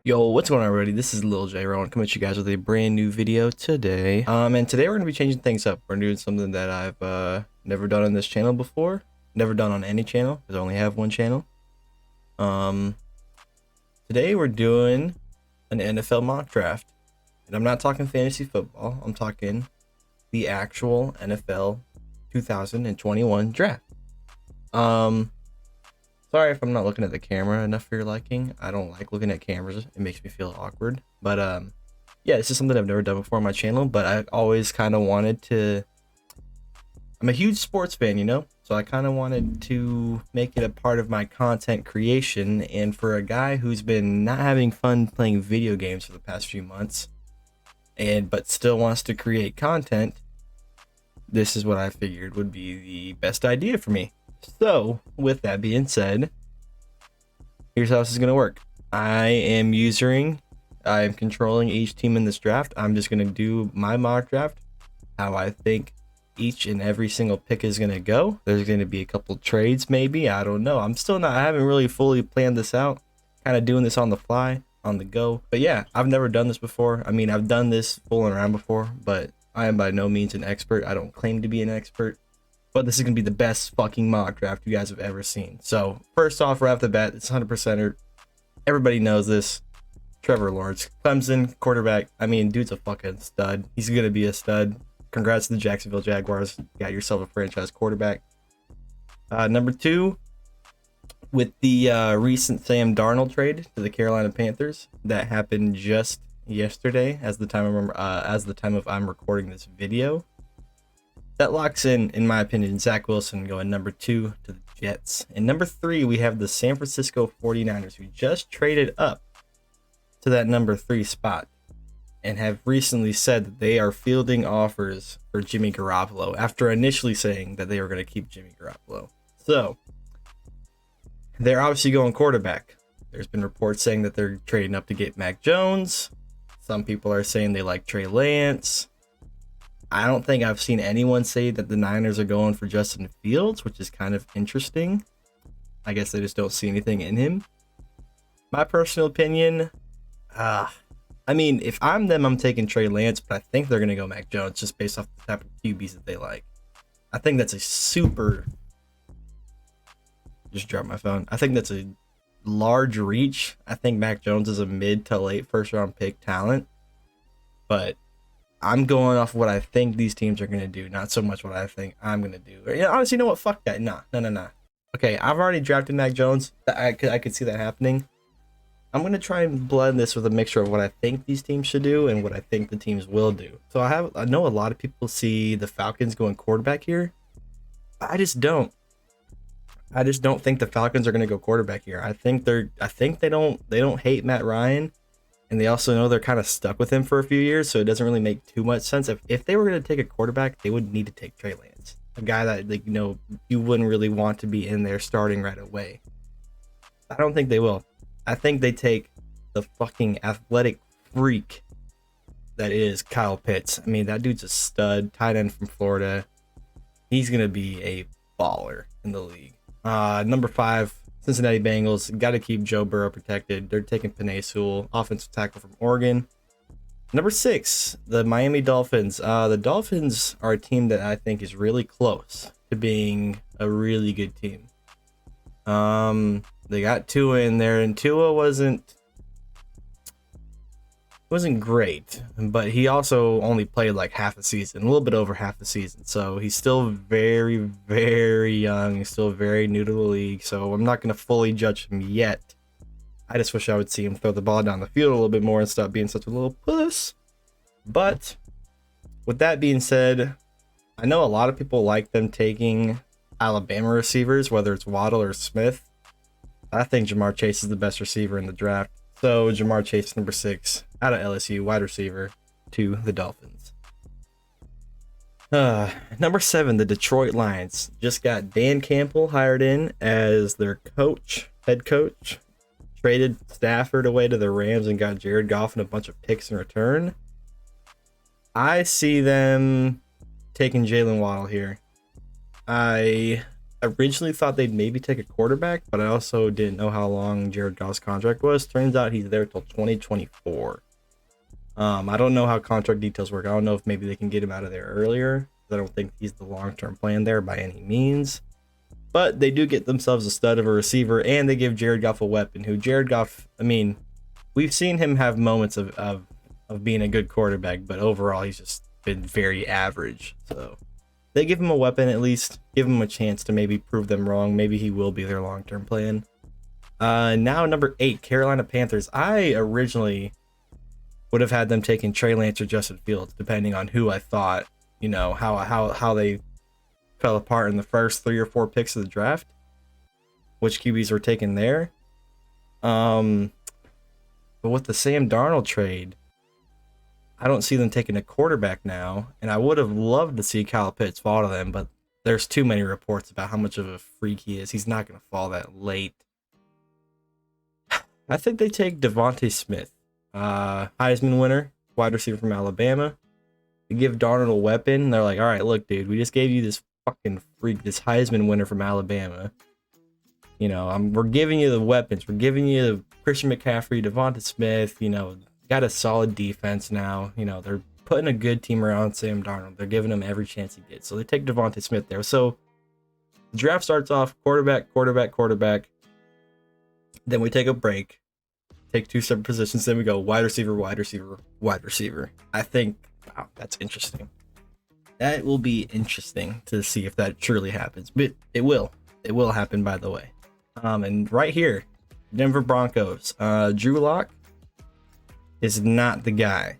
Yo, what's going on, everybody? This is Lil J. Rowan coming at you guys with a brand new video today. And today we're gonna be changing things up. We're doing something that I've never done on this channel before, never done on any channel because I only have one channel. Um, Today we're doing an NFL mock draft, and I'm not talking fantasy football. I'm talking the actual NFL 2021 draft. Sorry if I'm not looking at the camera enough for your liking. I don't like looking at cameras. It makes me feel awkward. But yeah, this is something I've never done before on my channel, but I always kind of wanted to. I'm a huge sports fan, you know? So I kind of wanted to make it a part of my content creation. And for a guy who's been not having fun playing video games for the past few months, but still wants to create content, this is what I figured would be the best idea for me. So, with that being said, here's how this is going to work. I am controlling each team in this draft. I'm just going to do my mock draft, how I think each and every single pick is going to go. There's going to be a couple trades, maybe. I don't know. I haven't really fully planned this out. Kind of doing this on the fly, on the go. But yeah, I've never done this before. I mean, I've done this fooling around before, but I am by no means an expert. I don't claim to be an expert. But this is going to be the best fucking mock draft you guys have ever seen. So, first off, right off the bat, it's 100%er. Everybody knows this. Trevor Lawrence. Clemson, quarterback. I mean, dude's a fucking stud. He's going to be a stud. Congrats to the Jacksonville Jaguars. Got yourself a franchise quarterback. Number 2, with the recent Sam Darnold trade to the Carolina Panthers. That happened just yesterday, as the time of I'm recording this video. That locks in my opinion, Zach Wilson going number 2 to the Jets. And number 3, we have the San Francisco 49ers, who just traded up to that number 3 spot and have recently said that they are fielding offers for Jimmy Garoppolo after initially saying that they were going to keep Jimmy Garoppolo. So, they're obviously going quarterback. There's been reports saying that they're trading up to get Mac Jones. Some people are saying they like Trey Lance. I don't think I've seen anyone say that the Niners are going for Justin Fields, which is kind of interesting. I guess they just don't see anything in him. My personal opinion, I mean, if I'm them, I'm taking Trey Lance, but I think they're going to go Mac Jones just based off the type of QBs that they like. I think that's a super... Just dropped my phone. I think that's a large reach. I think Mac Jones is a mid to late first round pick talent, but I'm going off what I think these teams are going to do, not so much what I think I'm going to do. Yeah, honestly, you know what? Fuck that. Nah. Okay, I've already drafted Mac Jones. I could see that happening. I'm going to try and blend this with a mixture of what I think these teams should do and what I think the teams will do. So I know a lot of people see the Falcons going quarterback here. I just don't think the Falcons are going to go quarterback here. I think they don't hate Matt Ryan. And they also know they're kind of stuck with him for a few years, so it doesn't really make too much sense. If they were going to take a quarterback, they would need to take Trey Lance, a guy that, like, you wouldn't really want to be in there starting right away. I don't think they will. I think they take the fucking athletic freak that is Kyle Pitts. I mean, that dude's a stud, tight end from Florida. He's going to be a baller in the league. Number 5. Cincinnati Bengals, got to keep Joe Burrow protected. They're taking Penei Sewell, offensive tackle from Oregon. Number 6, the Miami Dolphins. The Dolphins are a team that I think is really close to being a really good team. They got Tua in there, and Tua wasn't great, but he also only played like half a season, a little bit over half the season. So he's still very, very young. He's still very new to the league. So I'm not going to fully judge him yet. I just wish I would see him throw the ball down the field a little bit more and stop being such a little puss. But with that being said, I know a lot of people like them taking Alabama receivers, whether it's Waddle or Smith. I think Jamar Chase is the best receiver in the draft. So Jamar Chase, number 6, out of LSU, wide receiver to the Dolphins. Number 7, the Detroit Lions just got Dan Campbell hired in as their head coach. Traded Stafford away to the Rams and got Jared Goff and a bunch of picks in return. I see them taking Jalen Waddle here. I originally thought they'd maybe take a quarterback, but I also didn't know how long Jared Goff's contract was. Turns out he's there till 2024. I don't know how contract details work. I don't know if maybe they can get him out of there earlier. I don't think he's the long-term plan there by any means. But they do get themselves a stud of a receiver, and they give Jared Goff a weapon. Who Jared Goff, I mean, we've seen him have moments of being a good quarterback, but overall he's just been very average. So they give him a weapon, at least give him a chance to maybe prove them wrong. Maybe he will be their long-term plan. Now number 8, Carolina Panthers. I originally would have had them taking Trey Lance or Justin Fields, depending on who I thought, you know, how they fell apart in the first 3 or 4 picks of the draft, which QBs were taken there. But with the Sam Darnold trade, I don't see them taking a quarterback now, and I would have loved to see Kyle Pitts fall to them, but there's too many reports about how much of a freak he is. He's not going to fall that late. I think they take Devontae Smith, Heisman winner, wide receiver from Alabama. They give Darnold a weapon. They're like, all right, look, dude, we just gave you this fucking freak, this Heisman winner from Alabama. You know, we're giving you the weapons. We're giving you Christian McCaffrey, Devonta Smith. You know, got a solid defense now. You know, they're putting a good team around Sam Darnold. They're giving him every chance he gets. So they take Devonta Smith there. So the draft starts off quarterback. Then we take a break, take 2 separate positions. Then we go wide receiver. I think, wow, that's interesting. That will be interesting to see if that truly happens. But it will. It will happen, by the way. And right here, Denver Broncos. Drew Lock is not the guy.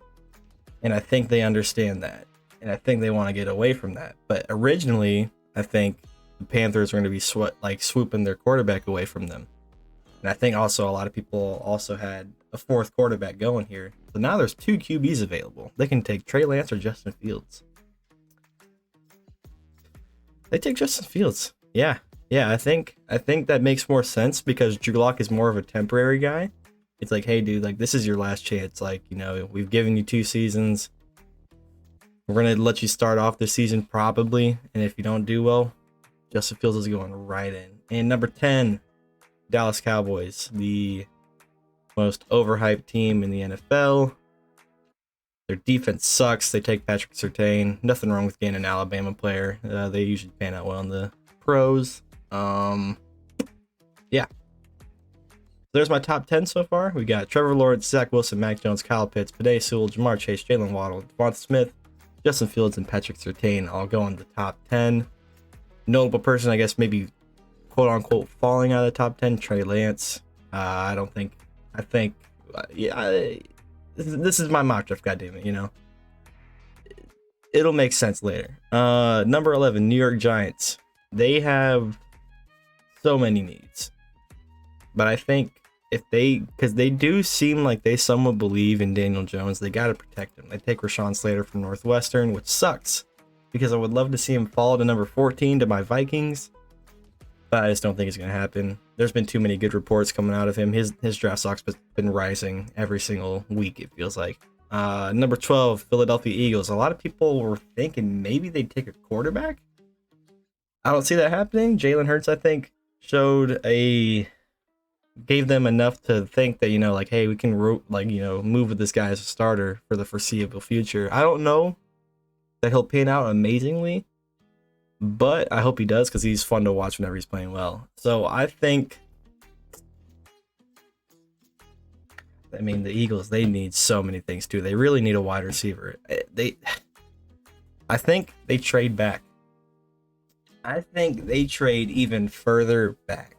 And I think they understand that. And I think they want to get away from that. But originally, I think the Panthers are going to be swooping their quarterback away from them. And I think also a lot of people also had a 4th quarterback going here. So now there's 2 QBs available. They can take Trey Lance or Justin Fields. They take Justin Fields. Yeah, I think that makes more sense because Drew Lock is more of a temporary guy. It's like, hey, dude, like this is your last chance. Like, you know, we've given you 2 seasons. We're gonna let you start off this season probably, and if you don't do well, Justin Fields is going right in. And number 10, Dallas Cowboys, the most overhyped team in the NFL. Their defense sucks. They take Patrick Surtain. Nothing wrong with getting an Alabama player. They usually pan out well in the pros. Yeah. There's my top 10 so far. We got Trevor Lawrence, Zach Wilson, Mac Jones, Kyle Pitts, Penei Sewell, Jamar Chase, Jalen Waddle, Devonta Smith, Justin Fields, and Patrick Surtain all go in the top 10. Notable person, I guess, maybe quote unquote falling out of the top 10, Trey Lance. This is my mock draft, goddammit, you know. It'll make sense later. Number 11, New York Giants. They have so many needs. But I think because they do seem like they somewhat believe in Daniel Jones, they got to protect him. They take Rashawn Slater from Northwestern, which sucks because I would love to see him fall to number 14 to my Vikings. But I just don't think it's going to happen. There's been too many good reports coming out of him. His draft stock's been rising every single week, it feels like. Number 12, Philadelphia Eagles. A lot of people were thinking maybe they'd take a quarterback. I don't see that happening. Jalen Hurts, I think, gave them enough to think that, you know, like, hey, we can move with this guy as a starter for the foreseeable future. I don't know that he'll pan out amazingly, but I hope he does because he's fun to watch whenever he's playing well. So I think, I mean, the Eagles, they need so many things too. They really need a wide receiver. I think they trade back. I think they trade even further back.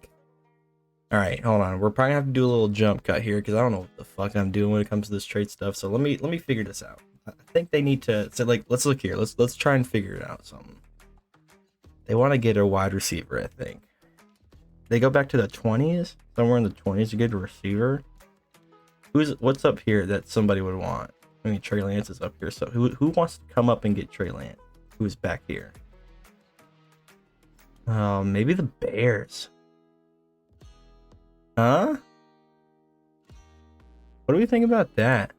All right, hold on. We're probably gonna have to do a little jump cut here because I don't know what the fuck I'm doing when it comes to this trade stuff. So let me figure this out. I think they need to. So let's look here. Let's try and figure it out. Something. They want to get a wide receiver. I think they go back to the 20s, somewhere in the 20s to get a receiver. What's up here that somebody would want? I mean, Trey Lance is up here. So who wants to come up and get Trey Lance? Who's back here? Maybe the Bears. Huh? What do we think about that?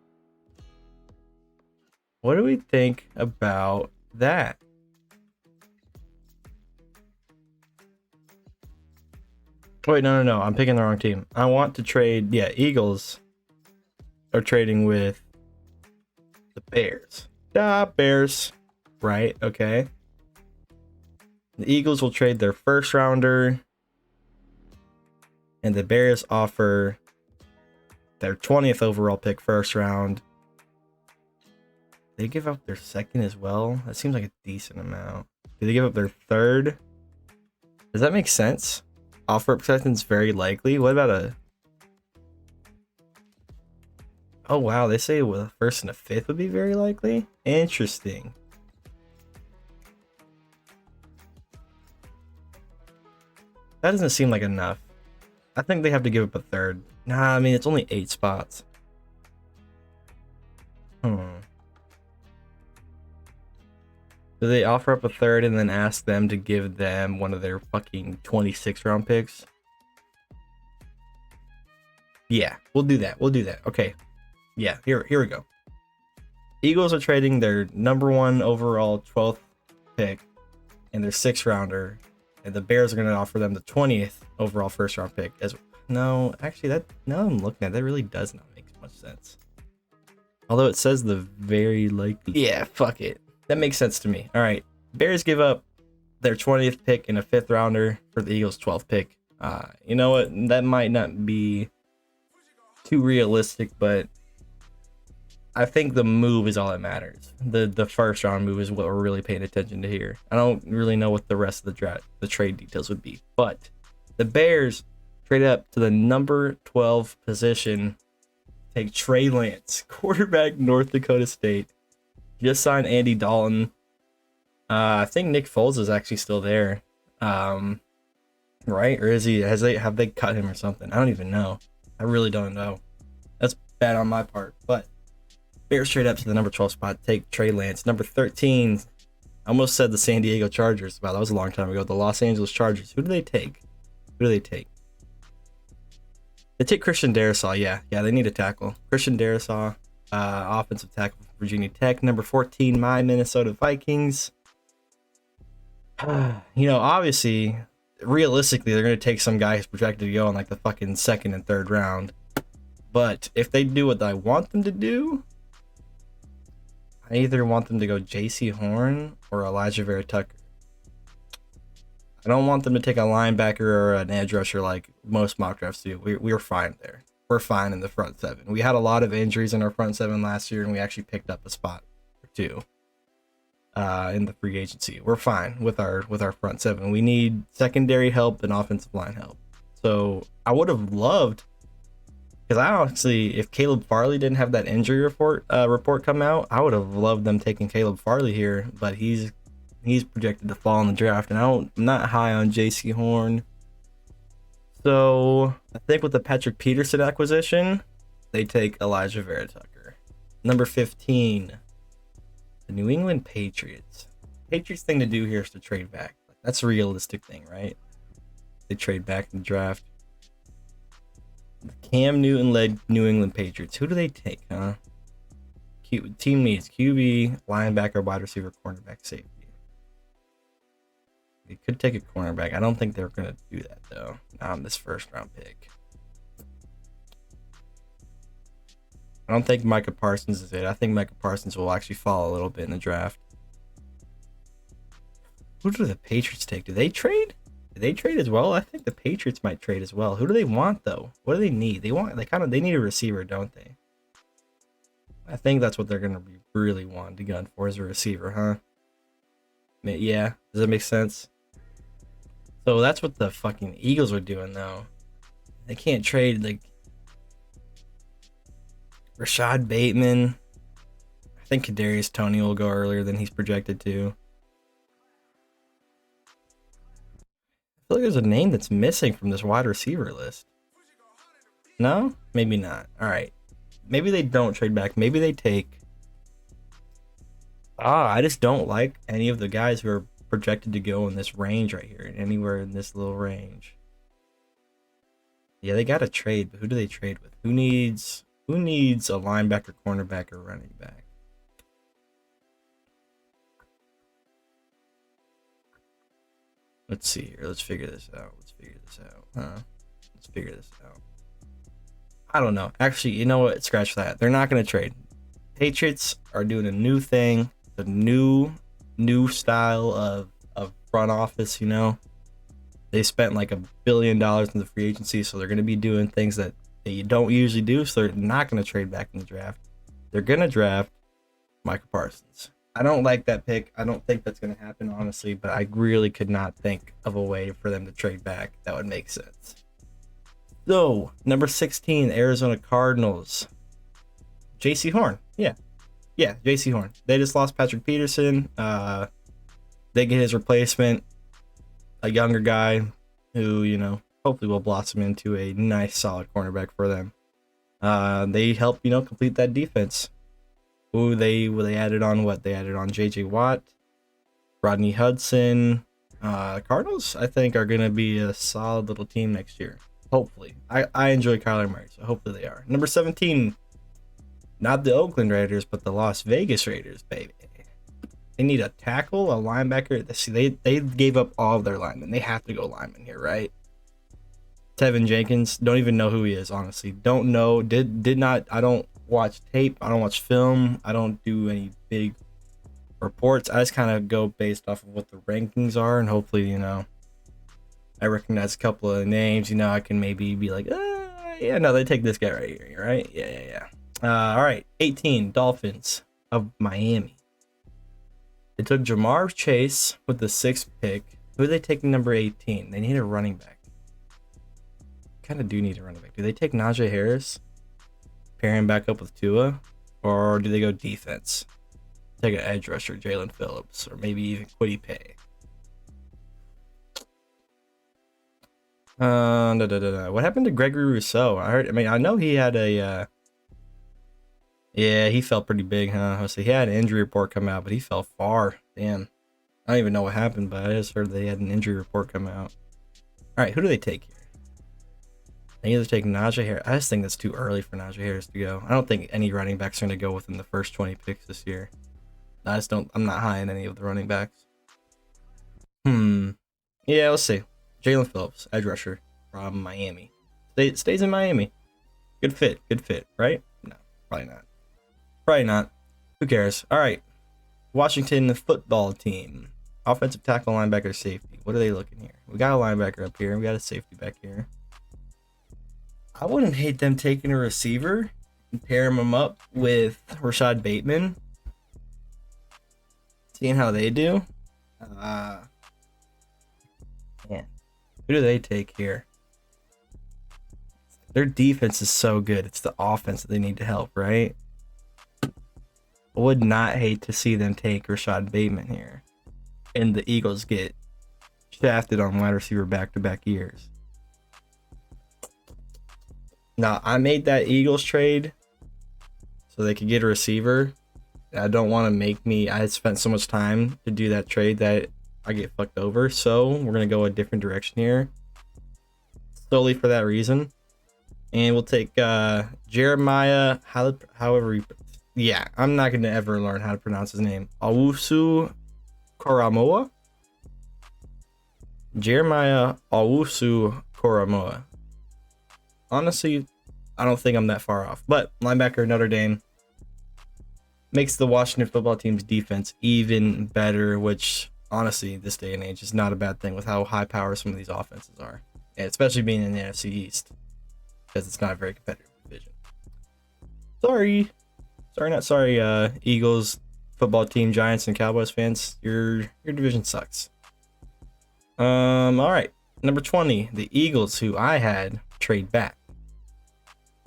What do we think about that? Wait, no. I'm picking the wrong team. I want to trade. Yeah, Eagles are trading with the Bears. Bears. Right, okay. The Eagles will trade their first rounder, and the Bears offer their 20th overall pick first round. They give up their second as well. That seems like a decent amount. Do they give up their third? Does that make sense? Offer acceptance very likely. What about a... Oh wow, they say a first and a fifth would be very likely? Interesting. That doesn't seem like enough. I think they have to give up a third. Nah, I mean, it's only 8 spots. Do they offer up a third and then ask them to give them one of their fucking 26 round picks? Yeah, we'll do that. Okay. Yeah, here we go. Eagles are trading their number 1 overall 12th pick and their 6th rounder, and the Bears are going to offer them the 20th overall first round pick. No, actually, that now I'm looking at that really does not make much sense. Although it says the very likely. Yeah, fuck it. That makes sense to me. All right, Bears give up their 20th pick and a 5th rounder for the Eagles' 12th pick. You know what? That might not be too realistic, but I think the move is all that matters. The first round move is what we're really paying attention to here. I don't really know what the rest of the trade details would be, but the Bears traded up to the number 12 position, take Trey Lance, quarterback, North Dakota State. Just signed Andy Dalton. I think Nick Foles is actually still there, right? Or is he? Have they cut him or something? I don't even know. I really don't know. That's bad on my part. But Bears trade up to the number 12 spot, take Trey Lance. Number 13. I almost said the San Diego Chargers. Wow, that was a long time ago. The Los Angeles Chargers. Who do they take? They take Christian Darrisaw. Yeah, they need a tackle. Christian Darrisaw, offensive tackle from Virginia Tech. Number 14, my Minnesota Vikings. Obviously, realistically, they're going to take some guy who's projected to go in like the fucking 2nd and 3rd round. But if they do what I want them to do, I either want them to go J.C. Horn or Elijah Vera Tucker. I don't want them to take a linebacker or an edge rusher like most mock drafts do. We're fine there. We're fine in the front 7. We had a lot of injuries in our front 7 last year, and we actually picked up a spot or 2 in the free agency. We're fine with our front 7. We need secondary help and offensive line help. So I would have loved, because I honestly, if Caleb Farley didn't have that injury report come out, I would have loved them taking Caleb Farley here, but he's projected to fall in the draft, and I'm not high on J.C. Horn. So I think with the Patrick Peterson acquisition, they take Elijah Vera Tucker. Number 15, the New England Patriots. Patriots thing to do here is to trade back. That's a realistic thing, right? They trade back in the draft. The Cam Newton-led New England Patriots. Who do they take, huh? Team needs QB, linebacker, wide receiver, cornerback, safety. They could take a cornerback. I don't think they're going to do that, though, not on this first round pick. I don't think Micah Parsons is it. I think Micah Parsons will actually fall a little bit in the draft. Who do the Patriots take? Do they trade? Do they trade as well? I think the Patriots might trade as well. Who do they want, though? What do they need? They need a receiver, don't they? I think that's what they're going to be really wanting to gun for, is a receiver, huh? Yeah, does that make sense? So that's what the fucking Eagles are doing, though. They can't trade, like, Rashad Bateman. I think Kadarius Toney will go earlier than he's projected to. I feel like there's a name that's missing from this wide receiver list. No? Maybe not. All right. Maybe they don't trade back. Maybe they take... I just don't like any of the guys who are projected to go in this range right here. Anywhere in this little range. Yeah, they got to trade, but who do they trade with? Who needs a linebacker, cornerback, or running back? Let's see here. Let's figure this out. Huh? Let's figure this out. I don't know. Actually, you know what? Scratch that. They're not going to trade. Patriots are doing a new thing, the new style of front office. They spent like $1 billion in the free agency, so they're going to be doing things that you don't usually do. So they're not going to trade back in the draft. They're going to draft Michael Parsons. I don't like that pick. I don't think that's going to happen, honestly, but I really could not think of a way for them to trade back that would make sense. So, number 16, Arizona Cardinals. J.C. Horn. Yeah, J.C. Horn. They just lost Patrick Peterson. They get his replacement, a younger guy who, hopefully will blossom into a nice, solid cornerback for them. They help, complete that defense. They added on what? They added on J.J. Watt, Rodney Hudson. Cardinals, I think, are going to be a solid little team next year. Hopefully. I enjoy Kyler Murray, so hopefully they are. Number 17, not the Oakland Raiders, but the Las Vegas Raiders, baby. They need a tackle, a linebacker. See, they gave up all of their linemen. They have to go linemen here, right? Tevin Jenkins, don't even know who he is, honestly. Don't know. Did not. I don't watch tape. I don't watch film. I don't do any big reports. I just kind of go based off of what the rankings are, and hopefully, I recognize a couple of names. I can maybe be like, yeah, no, they take this guy right here, right? Yeah. All right, 18, Dolphins of Miami. They took Jamar Chase with the 6th pick. Who are they taking number 18? They need a running back. Kind of do need a running back. Do they take Najee Harris, pair him back up with Tua, or do they go defense? Take an edge rusher, Jalen Phillips, or maybe even Kwity Paye. What happened to Gregory Rousseau? I know he had a yeah, he fell pretty big, huh? So he had an injury report come out, but he fell far. Damn. I don't even know what happened, but I just heard they had an injury report come out. All right, who do they take here? They either take Najee Harris. I just think that's too early for Najee Harris to go. I don't think any running backs are going to go within the first 20 picks this year. I'm not high on any of the running backs. Yeah, let's see. Jalen Phillips, edge rusher from Miami. Stays in Miami. Good fit, right? No, probably not. Who cares? All right. Washington football team. Offensive tackle, linebacker, safety. What are they looking here? We got a linebacker up here. We got a safety back here. I wouldn't hate them taking a receiver and pairing him up with Rashad Bateman. Seeing how they do. Man. Who do they take here? Their defense is so good. It's the offense that they need to help, right? I would not hate to see them take Rashad Bateman here. And the Eagles get shafted on wide receiver back-to-back years. Now, I made that Eagles trade so they could get a receiver. I don't want to I had spent so much time to do that trade that I get fucked over. So we're going to go a different direction here. Solely for that reason. And we'll take Jeremiah, yeah, I'm not going to ever learn how to pronounce his name. Owusu Koramoah? Jeremiah Owusu Koramoah. Honestly, I don't think I'm that far off. But linebacker, Notre Dame, makes the Washington football team's defense even better, which honestly, this day and age is not a bad thing with how high power some of these offenses are. And especially being in the NFC East, because it's not a very competitive division. Sorry, Eagles, football team, Giants, and Cowboys fans. Your division sucks. All right. Number 20, the Eagles, who I had trade back.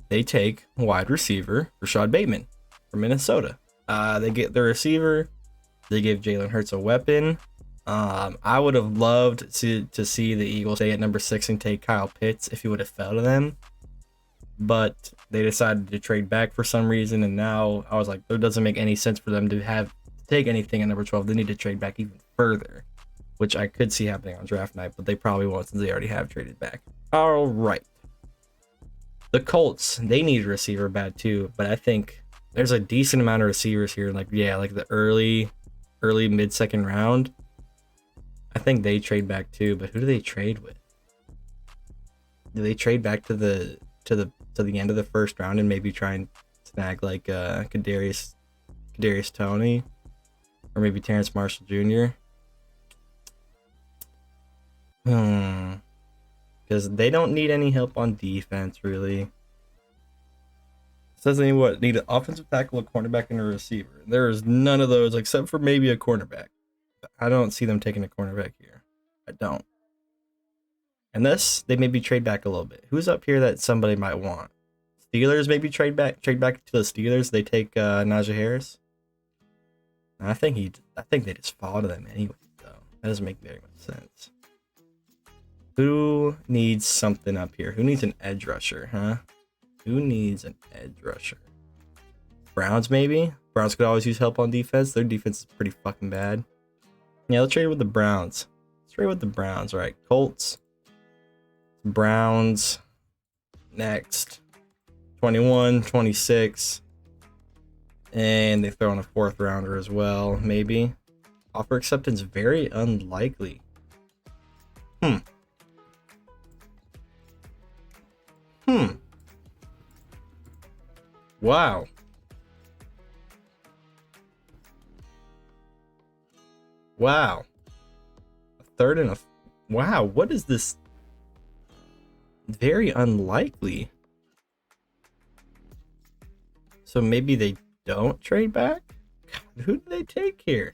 They take wide receiver Rashad Bateman from Minnesota. They get the receiver. They give Jalen Hurts a weapon. I would have loved to see the Eagles stay at number 6 and take Kyle Pitts if he would have fell to them. But they decided to trade back for some reason, and now I was like, it doesn't make any sense for them to take anything at number 12. They need to trade back even further, which I could see happening on draft night, but they probably won't since they already have traded back. All right. The Colts, they need a receiver bad too, but I think there's a decent amount of receivers here, like the early mid-second round. I think they trade back too, but who do they trade with? Do they trade back to the end of the first round and maybe try and snag like Kadarius Toney or maybe Terrence Marshall Jr.? Because they don't need any help on defense, really. Says they need an offensive tackle, a cornerback, and a receiver. There is none of those except for maybe a cornerback. I don't see them taking a cornerback here. I don't. Unless they maybe trade back a little bit. Who's up here that somebody might want? Steelers maybe trade back to the Steelers. They take Najee Harris. I think they just fall to them anyway, though. That doesn't make very much sense. Who needs something up here? Who needs an edge rusher, huh? Who needs an edge rusher? Browns, maybe? Browns could always use help on defense. Their defense is pretty fucking bad. Yeah, let's trade with the Browns. Let's trade with the Browns. All right, Colts. Browns. Next. 21, 26. And they throw in a 4th rounder as well, maybe. Offer acceptance very unlikely. Wow. Wow. A third and a... Wow, what is this? Very unlikely. So maybe they don't trade back? God, who do they take here?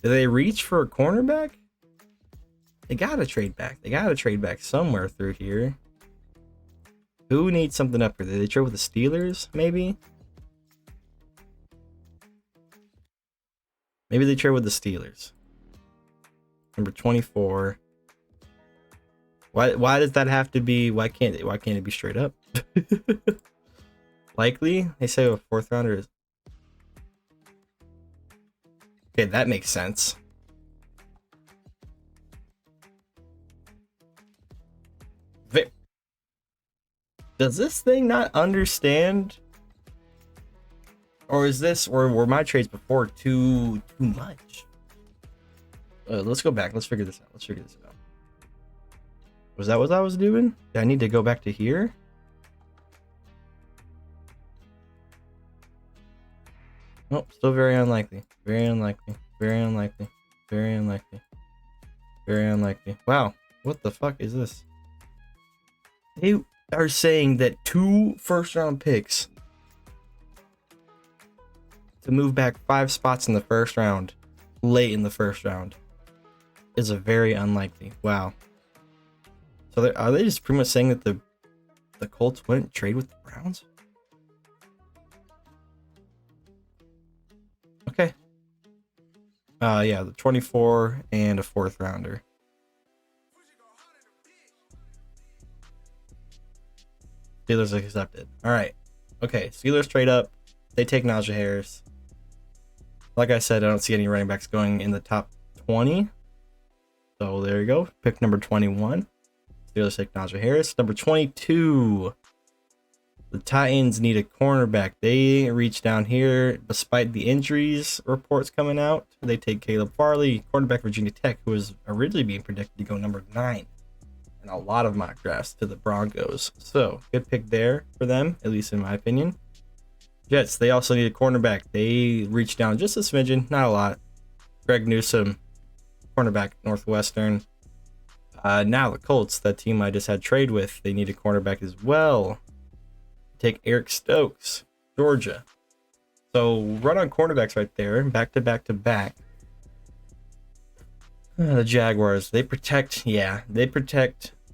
Do they reach for a cornerback? They gotta trade back. They gotta trade back somewhere through here. Who needs something up here? Did they trade with the Steelers, maybe? Maybe they trade with the Steelers. Number 24. Why does that have to be? Why can't it be straight up? Likely? They say a 4th rounder is... Okay, that makes sense. Does this thing not understand? Or is this, or were my trades before too much? Let's go back. Let's figure this out. Was that what I was doing? Did I need to go back to here? Nope, still very unlikely. Very unlikely. Wow, what the fuck is this? They are saying that 2 first-round picks to move back 5 spots in the first round, late in the first round, is a very unlikely. Wow. So are they just pretty much saying that the Colts wouldn't trade with the Browns? Okay. Yeah, the 24 and a 4th rounder. Steelers accepted. All right. Okay, Steelers trade up. They take Najee Harris. Like I said, I don't see any running backs going in the top 20. So there you go. Pick number 21. Steelers take Najee Harris. Number 22. The Titans need a cornerback. They reach down here. Despite the injuries reports coming out, they take Caleb Farley, cornerback Virginia Tech, who was originally being predicted to go number 9 in a lot of mock drafts to the Broncos. So good pick there for them, at least in my opinion. Jets, they also need a cornerback. They reach down just a smidgen, not a lot. Greg Newsome, cornerback Northwestern. Now the Colts, that team I just had trade with, they need a cornerback as well. Take Eric Stokes, Georgia. So run on cornerbacks right there, back to back to back. The Jaguars, they protect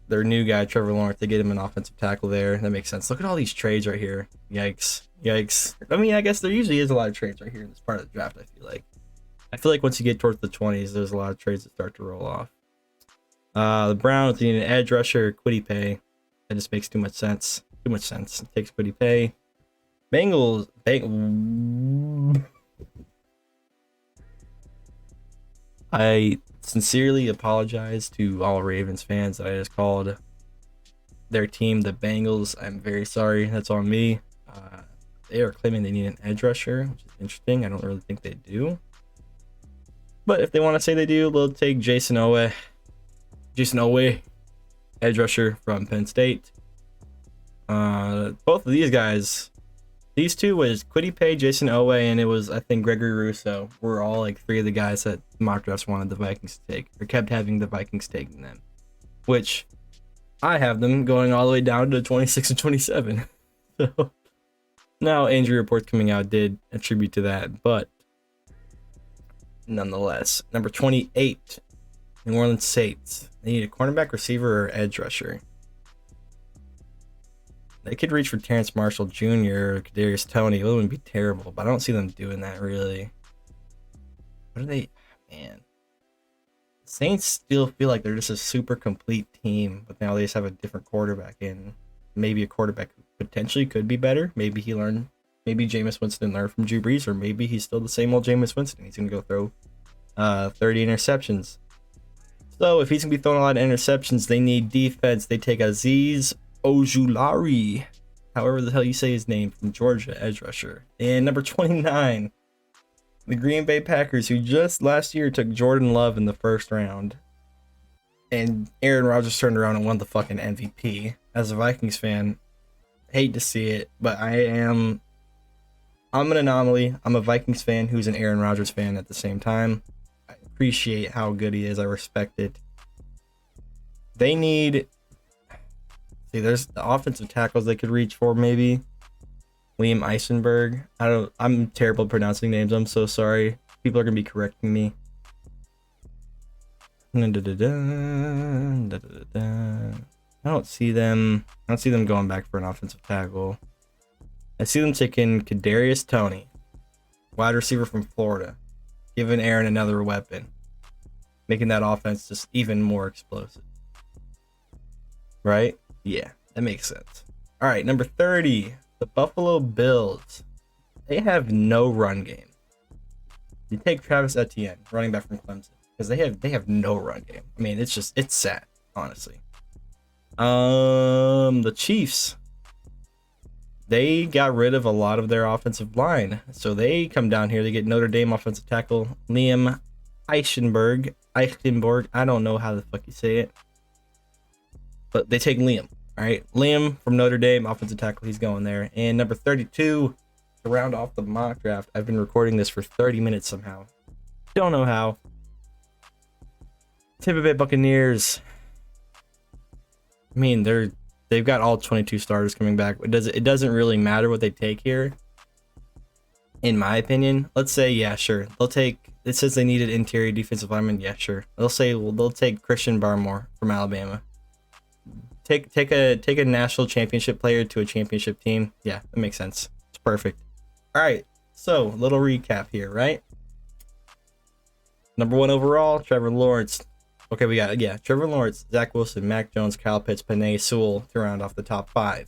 their new guy, Trevor Lawrence. They get him an offensive tackle there. That makes sense. Look at all these trades right here. Yikes. I mean, I guess there usually is a lot of trades right here in this part of the draft, I feel like once you get towards the 20s, there's a lot of trades that start to roll off. The Browns need an edge rusher, Kwity Paye. That just makes too much sense. It takes Kwity Paye. Bengals. I sincerely apologize to all Ravens fans that I just called their team the Bengals. I'm very sorry. That's on me. They are claiming they need an edge rusher, which is interesting. I don't really think they do. But if they want to say they do, they'll take Jason Owe. edge rusher from Penn State. Both of these guys, these two was Kwity Paye, Jason Owe, and it was, I think, Gregory Rousseau. Were all like three of the guys that mock drafts wanted the Vikings to take, or kept having the Vikings taking them, which I have them going all the way down to 26 and 27. So now injury reports coming out did attribute to that, but nonetheless, number 28, New Orleans Saints. They need a cornerback, receiver, or edge rusher. They could reach for Terrence Marshall Jr. or Kadarius Toney. It wouldn't be terrible, but I don't see them doing that really. What are they? Man, the Saints still feel like they're just a super complete team, but now they just have a different quarterback in. Maybe a quarterback who potentially could be better. Maybe Jameis Winston learned from Drew Brees, or maybe he's still the same old Jameis Winston. He's gonna go throw 30 interceptions. So if he's gonna be throwing a lot of interceptions, they need defense. They take Azeez Ojulari, however the hell you say his name, from Georgia, edge rusher. And number 29, the Green Bay Packers, who just last year took Jordan Love in the first round. And Aaron Rodgers turned around and won the fucking MVP. As a Vikings fan, hate to see it, but I'm an anomaly. I'm a Vikings fan who's an Aaron Rodgers fan at the same time. I appreciate how good he is. I respect it. They need... See, there's the offensive tackles they could reach for, maybe. Liam Eisenberg. I'm terrible at pronouncing names. I'm so sorry. People are gonna be correcting me. I don't see them going back for an offensive tackle. I see them taking Kadarius Toney, wide receiver from Florida, giving Aaron another weapon, making that offense just even more explosive. Right? Yeah, that makes sense. All right, number 30, the Buffalo Bills. They have no run game. You take Travis Etienne, running back from Clemson, because they have no run game. I mean, it's sad, honestly. The Chiefs, they got rid of a lot of their offensive line, so they come down here. They get Notre Dame offensive tackle Liam Eichenberg. I don't know how the fuck you say it, but they take Liam. All right, Liam from Notre Dame, offensive tackle. He's going there. And number 32, to round off the mock draft. I've been recording this for 30 minutes somehow. Don't know how. Tampa Bay Buccaneers. I mean, they've got all 22 starters coming back. It doesn't really matter what they take here, in my opinion. Let's say, yeah, sure. They'll take. It says they needed interior defensive lineman. Yeah, sure. They'll take Christian Barmore from Alabama. Take a national championship player to a championship team. Yeah, that makes sense. It's perfect. All right. So, little recap here, right? Number 1 overall, Trevor Lawrence. Okay, we got, Trevor Lawrence, Zach Wilson, Mac Jones, Kyle Pitts, Penei Sewell to round off the top 5.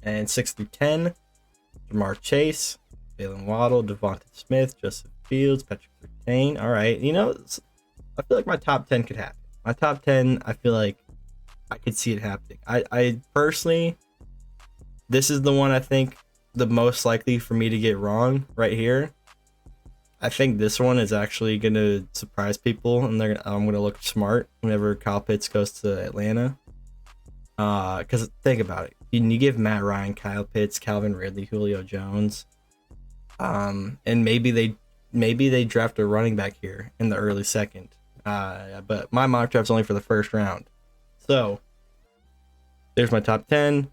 And 6 through 10, Jamar Chase, Jalen Waddle, Devonta Smith, Joseph Fields, Patrick Surtain. All right, I feel like my top 10 could happen. My top 10, I feel like I could see it happening. I personally, this is the one I think the most likely for me to get wrong right here. I think this one is actually going to surprise people, and I'm going to look smart whenever Kyle Pitts goes to Atlanta. Because think about it. You give Matt Ryan, Kyle Pitts, Calvin Ridley, Julio Jones, and maybe they draft a running back here in the early second. But my mock draft's only for the first round. So, there's my top 10.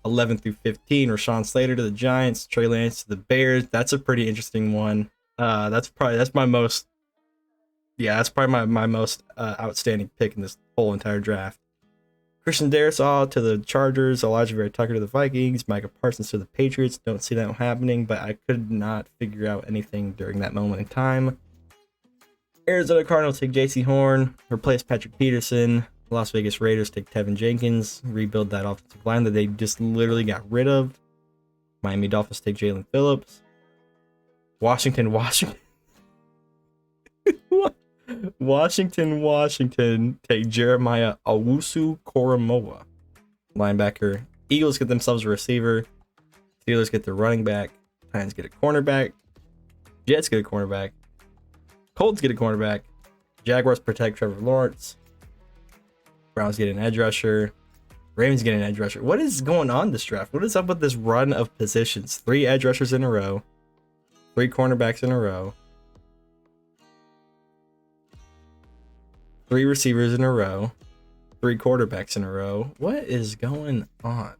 11 through 15, Rashawn Slater to the Giants, Trey Lance to the Bears. That's a pretty interesting one. That's probably my most outstanding pick in this whole entire draft. Christian Darrisaw to the Chargers, Elijah Vera Tucker to the Vikings, Micah Parsons to the Patriots. Don't see that happening, but I could not figure out anything during that moment in time. Arizona Cardinals take J.C. Horn, replace Patrick Peterson. Las Vegas Raiders take Tevin Jenkins, rebuild that offensive line that they just literally got rid of. Miami Dolphins take Jalen Phillips. Washington take Jeremiah Owusu-Koramoah, linebacker. Eagles get themselves a receiver. Steelers get their running back. Titans get a cornerback. Jets get a cornerback. Colts get a cornerback. Jaguars protect Trevor Lawrence. Browns get an edge rusher. Ravens getting an edge rusher. What is going on this draft? What is up with this run of positions? 3 edge rushers in a row. 3 cornerbacks in a row. 3 receivers in a row. 3 quarterbacks in a row. What is going on?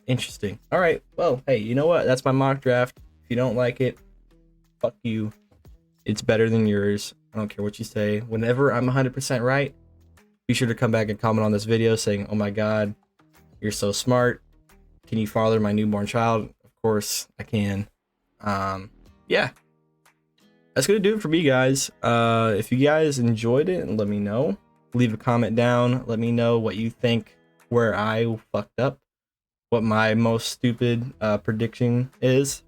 Interesting. All right. Well, hey, you know what? That's my mock draft. If you don't like it, fuck you. It's better than yours. I don't care what you say. Whenever I'm 100% right, be sure to come back and comment on this video saying, oh my God, you're so smart. Can you father my newborn child? Of course I can. Yeah. That's going to do it for me, guys. If you guys enjoyed it, let me know. Leave a comment down. Let me know what you think, where I fucked up, what my most stupid prediction is.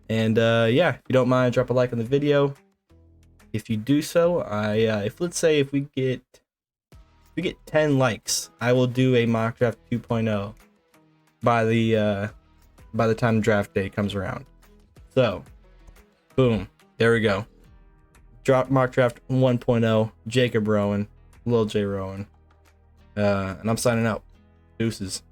And yeah, if you don't mind, drop a like on the video. If you do so, if we get 10 likes, I will do a mock draft 2.0 by the time draft day comes around. So, boom, there we go. Mock draft 1.0, Jacob Rowan, Lil J Rowan, and I'm signing out. Deuces.